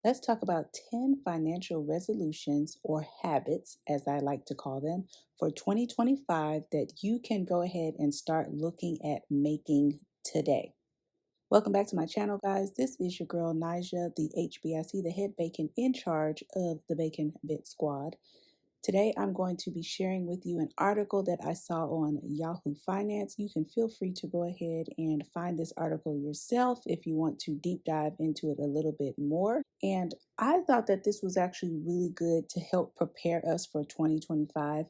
Let's talk about 10 financial resolutions or habits, as I like to call them, for 2025 that you can go ahead and start looking at making today. Welcome back to my channel, guys. This is your girl, Nija, the HBIC, the head bacon in charge of the Bacon Bit Squad. Today, I'm going to be sharing with you an article that I saw on Yahoo Finance. You can feel free to go ahead and find this article yourself if you want to deep dive into it a little bit more. And I thought that this was actually really good to help prepare us for 2025.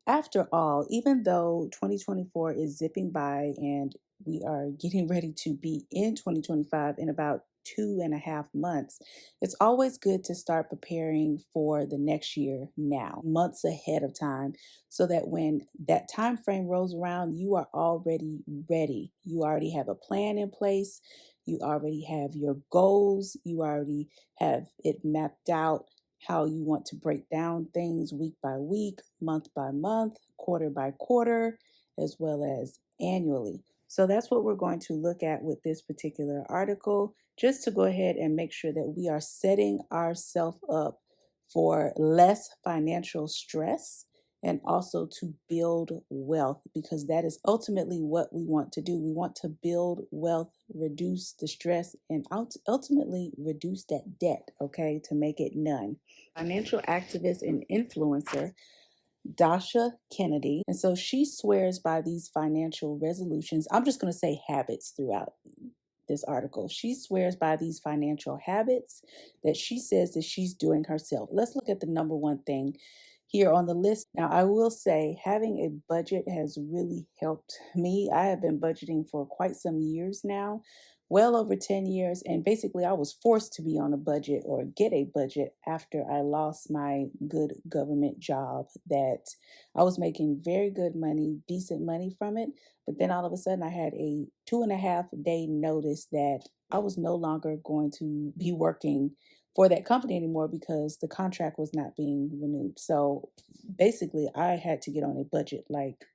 After all, even though 2024 is zipping by and we are getting ready to be in 2025 in about 2.5 months, it's always good to start preparing for the next year now, months ahead of time, so that when that time frame rolls around, you are already ready. You already have a plan in place. You already have your goals. You already have it mapped out how you want to break down things week by week, month by month, quarter by quarter, as well as annually. So that's what we're going to look at with this particular article, just to go ahead and make sure that we are setting ourselves up for less financial stress and also to build wealth, because that is ultimately what we want to do. We want to build wealth, reduce the stress, and ultimately reduce that debt, okay, to make it none. Financial activist and influencer Dasha Kennedy. And so she swears by these financial resolutions. I'm just going to say habits throughout this article. She swears by these financial habits that she says that she's doing herself. Let's look at the number one thing here on the list. Now, I will say having a budget has really helped me. I have been budgeting for quite some years now, well over 10 years. And basically, I was forced to be on a budget or get a budget after I lost my good government job that I was making very good money, decent money from it. But then all of a sudden, I had a 2.5 day notice that I was no longer going to be working for that company anymore because the contract was not being renewed. So basically, I had to get on a budget like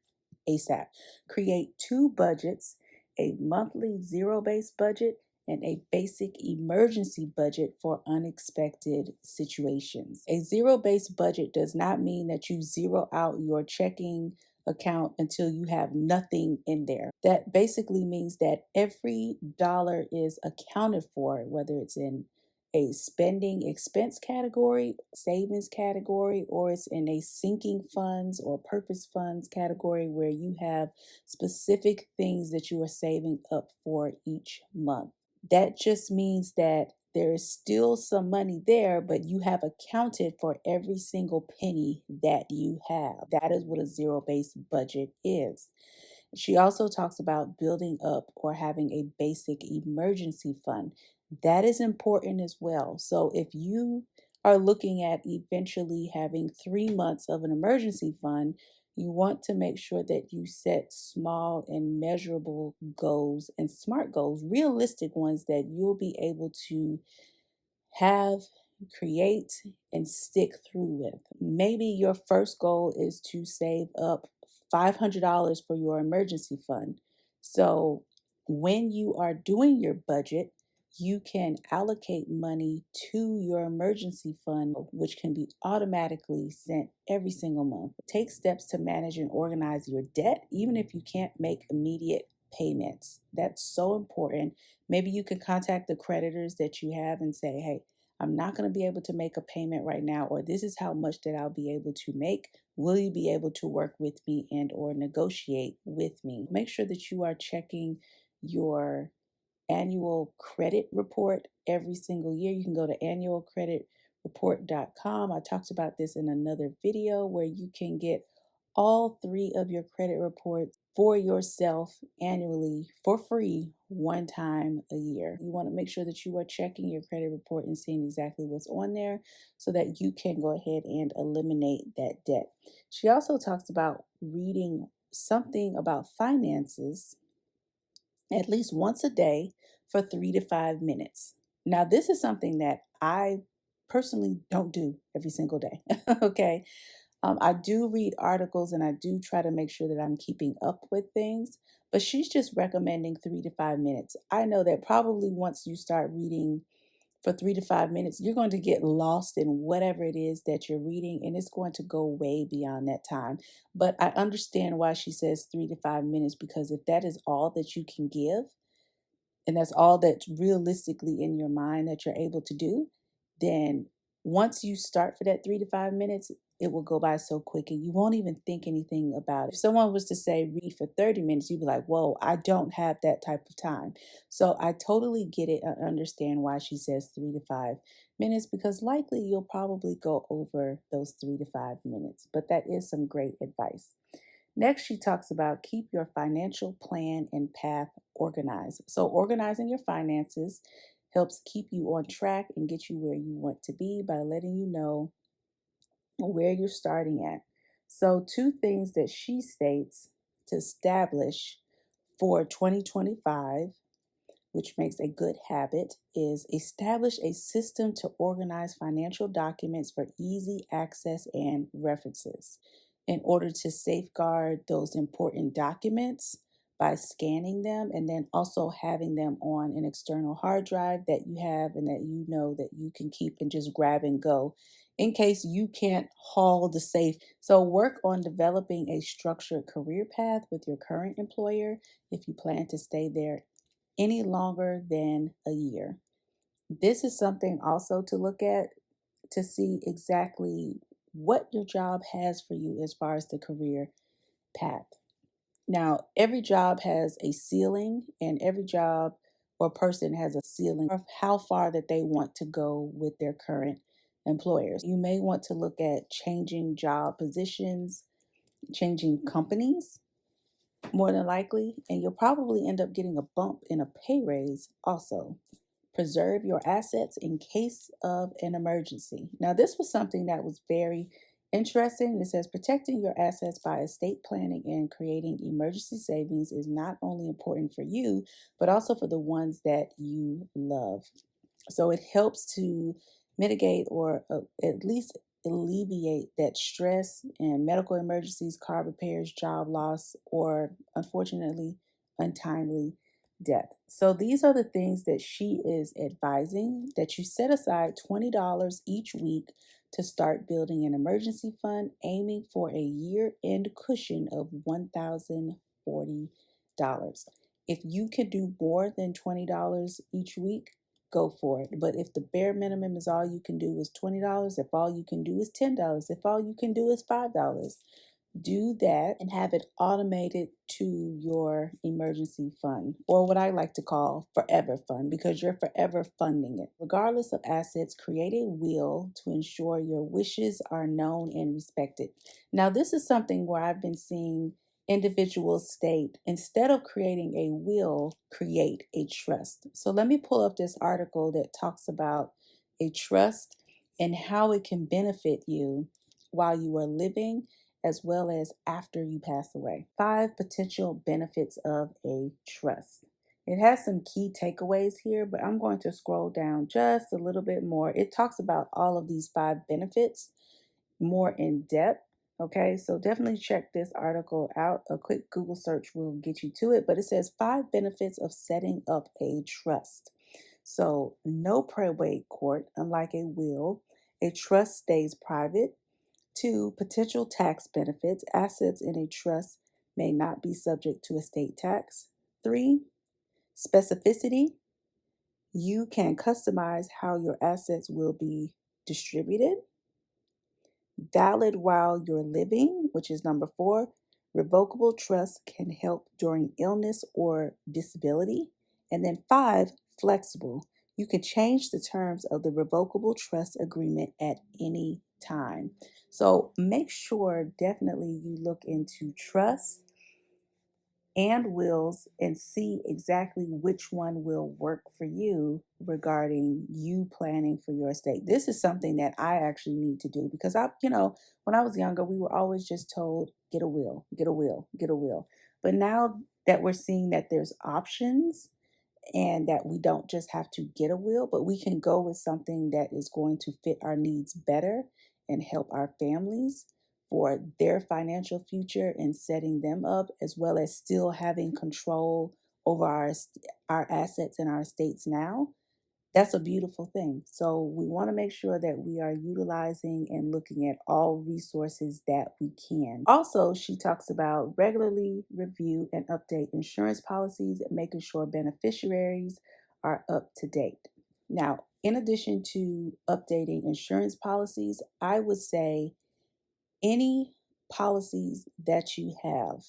ASAP. Create two budgets, a monthly zero-based budget and a basic emergency budget for unexpected situations. A zero-based budget does not mean that you zero out your checking account until you have nothing in there. That basically means that every dollar is accounted for, whether it's in a spending expense category, savings category, or it's in a sinking funds or purpose funds category where you have specific things that you are saving up for each month. That just means that there is still some money there, but you have accounted for every single penny that you have. That is what a zero-based budget is. She also talks about building up or having a basic emergency fund. That is important as well. So if you are looking at eventually having 3 months of an emergency fund, you want to make sure that you set small and measurable goals and smart goals, realistic ones that you'll be able to have, create, and stick through with. Maybe your first goal is to save up $500 for your emergency fund. So when you are doing your budget, you can allocate money to your emergency fund, which can be automatically sent every single month. Take steps to manage and organize your debt, even if you can't make immediate payments. That's so important. Maybe you can contact the creditors that you have and say, hey, I'm not going to be able to make a payment right now, or this is how much that I'll be able to make. Will you be able to work with me and or negotiate with me? Make sure that you are checking your annual credit report every single year. You can go to annualcreditreport.com. I talked about this in another video where you can get all three of your credit reports for yourself annually for free one time a year. You want to make sure that you are checking your credit report and seeing exactly what's on there so that you can go ahead and eliminate that debt. She also talks about reading something about finances at least once a day for 3 to 5 minutes. Now, this is something that I personally don't do every single day. Okay. I do read articles and I do try to make sure that I'm keeping up with things, but she's just recommending 3 to 5 minutes. I know that probably once you start reading for 3 to 5 minutes, you're going to get lost in whatever it is that you're reading, and it's going to go way beyond that time. But I understand why she says 3 to 5 minutes, because if that is all that you can give, and that's all that's realistically in your mind that you're able to do, then once you start for that 3 to 5 minutes, it will go by so quick and you won't even think anything about it. If someone was to say read for 30 minutes, you'd be like, whoa, I don't have that type of time. So I totally get it. I understand why she says 3 to 5 minutes, because likely you'll probably go over those 3 to 5 minutes. But that is some great advice. Next, she talks about keep your financial plan and path organized. So, organizing your finances helps keep you on track and get you where you want to be by letting you know where you're starting at. So, two things that she states to establish for 2025, which makes a good habit, is establish a system to organize financial documents for easy access and references. In order to safeguard those important documents by scanning them and then also having them on an external hard drive that you have and that you know that you can keep and just grab and go in case you can't haul the safe. So work on developing a structured career path with your current employer if you plan to stay there any longer than a year. This is something also to look at to see exactly what your job has for you as far as the career path. Now, every job has a ceiling, and every job or person has a ceiling of how far that they want to go with their current employers. You may want to look at changing job positions, changing companies, more than likely, and you'll probably end up getting a bump in a pay raise also. Preserve your assets in case of an emergency. Now, this was something that was very interesting. It says protecting your assets by estate planning and creating emergency savings is not only important for you, but also for the ones that you love. So it helps to mitigate or at least alleviate that stress and medical emergencies, car repairs, job loss, or unfortunately, untimely death. So these are the things that she is advising, that you set aside $20 each week to start building an emergency fund, aiming for a year-end cushion of $1,040. If you can do more than $20 each week, go for it. But if the bare minimum is all you can do is $20, if all you can do is $10, if all you can do is $5, do that and have it automated to your emergency fund, or what I like to call forever fund, because you're forever funding it. Regardless of assets, create a will to ensure your wishes are known and respected. Now, this is something where I've been seeing individuals state, instead of creating a will, create a trust. So let me pull up this article that talks about a trust and how it can benefit you while you are living as well as after you pass away. 5 potential benefits of a trust. It has some key takeaways here, but I'm going to scroll down just a little bit more. It talks about all of these 5 benefits more in depth. Okay, so definitely check this article out. A quick Google search will get you to it, but it says 5 benefits of setting up a trust. So, no probate court, unlike a will. A trust stays private. 2, potential tax benefits. Assets in a trust may not be subject to estate tax. 3, specificity. You can customize how your assets will be distributed. Valid while you're living, which is number 4. Revocable trust can help during illness or disability. And then 5, flexible. You can change the terms of the revocable trust agreement at any time. So make sure definitely you look into trust and wills and see exactly which one will work for you regarding you planning for your estate. This is something that I actually need to do because when I was younger, we were always just told, get a will, get a will, get a will. But now that we're seeing that there's options and that we don't just have to get a will, but we can go with something that is going to fit our needs better and help our families for their financial future and setting them up, as well as still having control over our assets and our estates now. That's a beautiful thing. So we want to make sure that we are utilizing and looking at all resources that we can. Also, she talks about regularly review and update insurance policies, making sure beneficiaries are up to date. Now, in addition to updating insurance policies, I would say any policies that you have,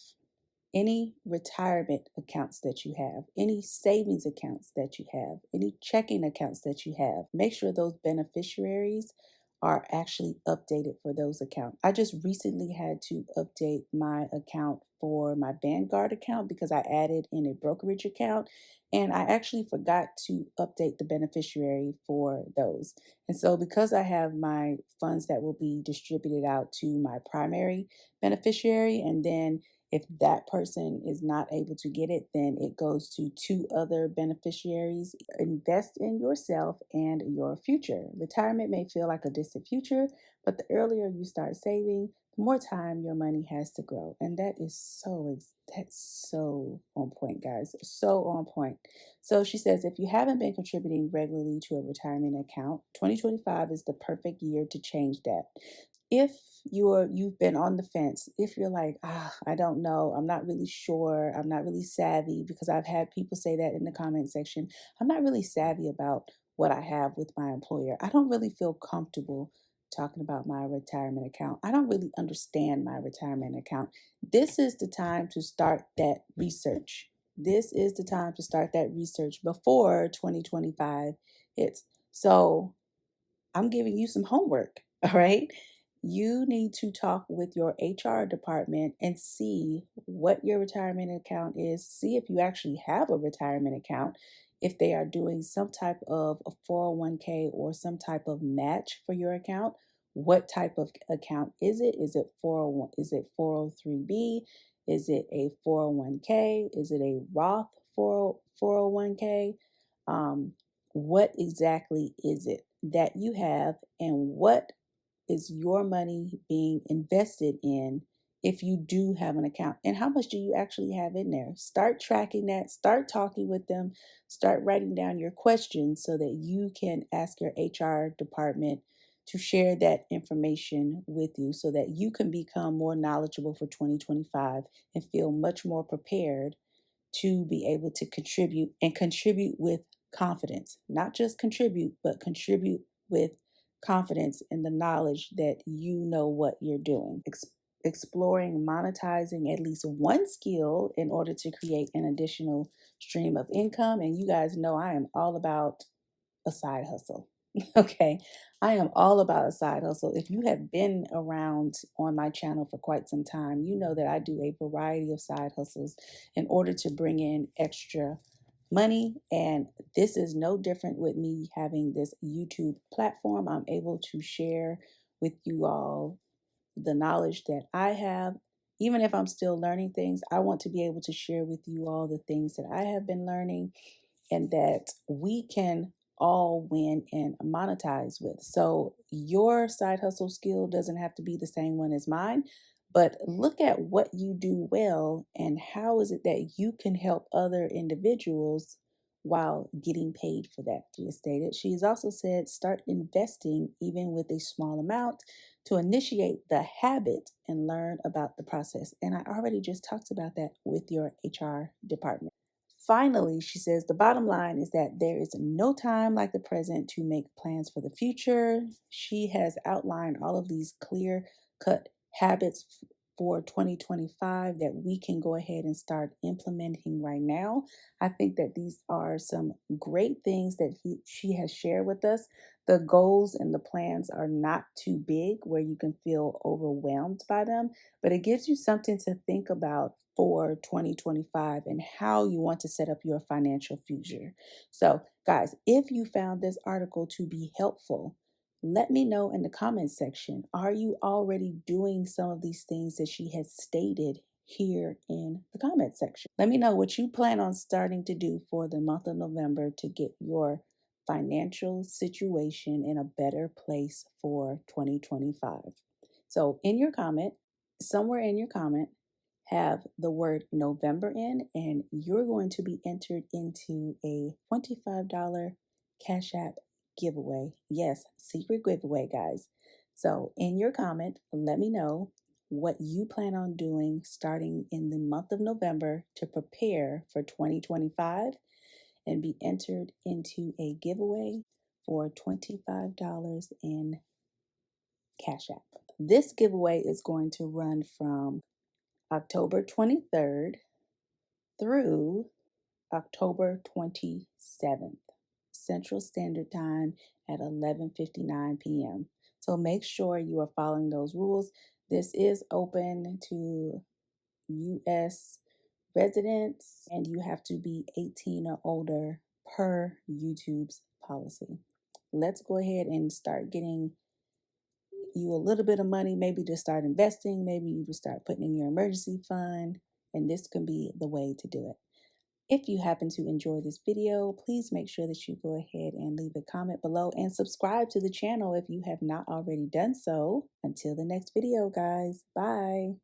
any retirement accounts that you have, any savings accounts that you have, any checking accounts that you have, make sure those beneficiaries are actually updated for those accounts. I just recently had to update my account for my Vanguard account because I added in a brokerage account and I actually forgot to update the beneficiary for those. And so, because I have my funds that will be distributed out to my primary beneficiary, and then if that person is not able to get it, then it goes to two other beneficiaries. Invest in yourself and your future. Retirement may feel like a distant future, but the earlier you start saving, the more time your money has to grow. And that's so on point, guys. So on point. So she says if you haven't been contributing regularly to a retirement account, 2025 is the perfect year to change that. If you've been on the fence, if you're like, I don't know, I'm not really sure, I'm not really savvy, because I've had people say that in the comment section. I'm not really savvy about what I have with my employer. I don't really feel comfortable talking about my retirement account. I don't really understand my retirement account. This is the time to start that research. This is the time to start that research before 2025 hits. So I'm giving you some homework, all right? You need to talk with your HR department and see what your retirement account is. See if you actually have a retirement account, if they are doing some type of a 401k or some type of match for your account. What type of account is it? Is it 401? Is it 403b? Is it a 401k? Is it a Roth 401k? What exactly is it that you have, and what is your money being invested in if you do have an account, and how much do you actually have in there? Start tracking that, start talking with them, start writing down your questions so that you can ask your HR department to share that information with you so that you can become more knowledgeable for 2025 and feel much more prepared to be able to contribute, and contribute with confidence. Not just contribute, but contribute with confidence in the knowledge that you know what you're doing. Exploring monetizing at least one skill in order to create an additional stream of income. And you guys know I am all about a side hustle. Okay. I am all about a side hustle. If you have been around on my channel for quite some time, you know that I do a variety of side hustles in order to bring in extra money. And this is no different with me having this YouTube platform. I'm able to share with you all the knowledge that I have. Even if I'm still learning things, I want to be able to share with you all the things that I have been learning and that we can all win and monetize with. So your side hustle skill doesn't have to be the same one as mine, but look at what you do well and how is it that you can help other individuals while getting paid for that. She has stated. She has also said start investing even with a small amount to initiate the habit and learn about the process. And I already just talked about that with your HR department. Finally, she says the bottom line is that there is no time like the present to make plans for the future. She has outlined all of these clear cut habits for 2025 that we can go ahead and start implementing right now. I think that these are some great things that she has shared with us. The goals and the plans are not too big where you can feel overwhelmed by them, but it gives you something to think about for 2025 and how you want to set up your financial future. So, guys, if you found this article to be helpful, let me know in the comments section. Are you already doing some of these things that she has stated here in the comment section? Let me know what you plan on starting to do for the month of November to get your financial situation in a better place for 2025. So, in your comment, somewhere in your comment, have the word November in, and you're going to be entered into a $25 Cash App giveaway. Yes, secret giveaway, guys. So, in your comment, let me know what you plan on doing starting in the month of November to prepare for 2025 and be entered into a giveaway for $25 in Cash App. This giveaway is going to run from October 23rd through October 27th, Central Standard Time at 11:59 p.m. So make sure you are following those rules. This is open to U.S. residents, and you have to be 18 or older per YouTube's policy. Let's go ahead and start getting you a little bit of money, maybe to start investing, maybe you to start putting in your emergency fund, and this can be the way to do it. If you happen to enjoy this video, please make sure that you go ahead and leave a comment below and subscribe to the channel if you have not already done so. Until the next video, guys, bye.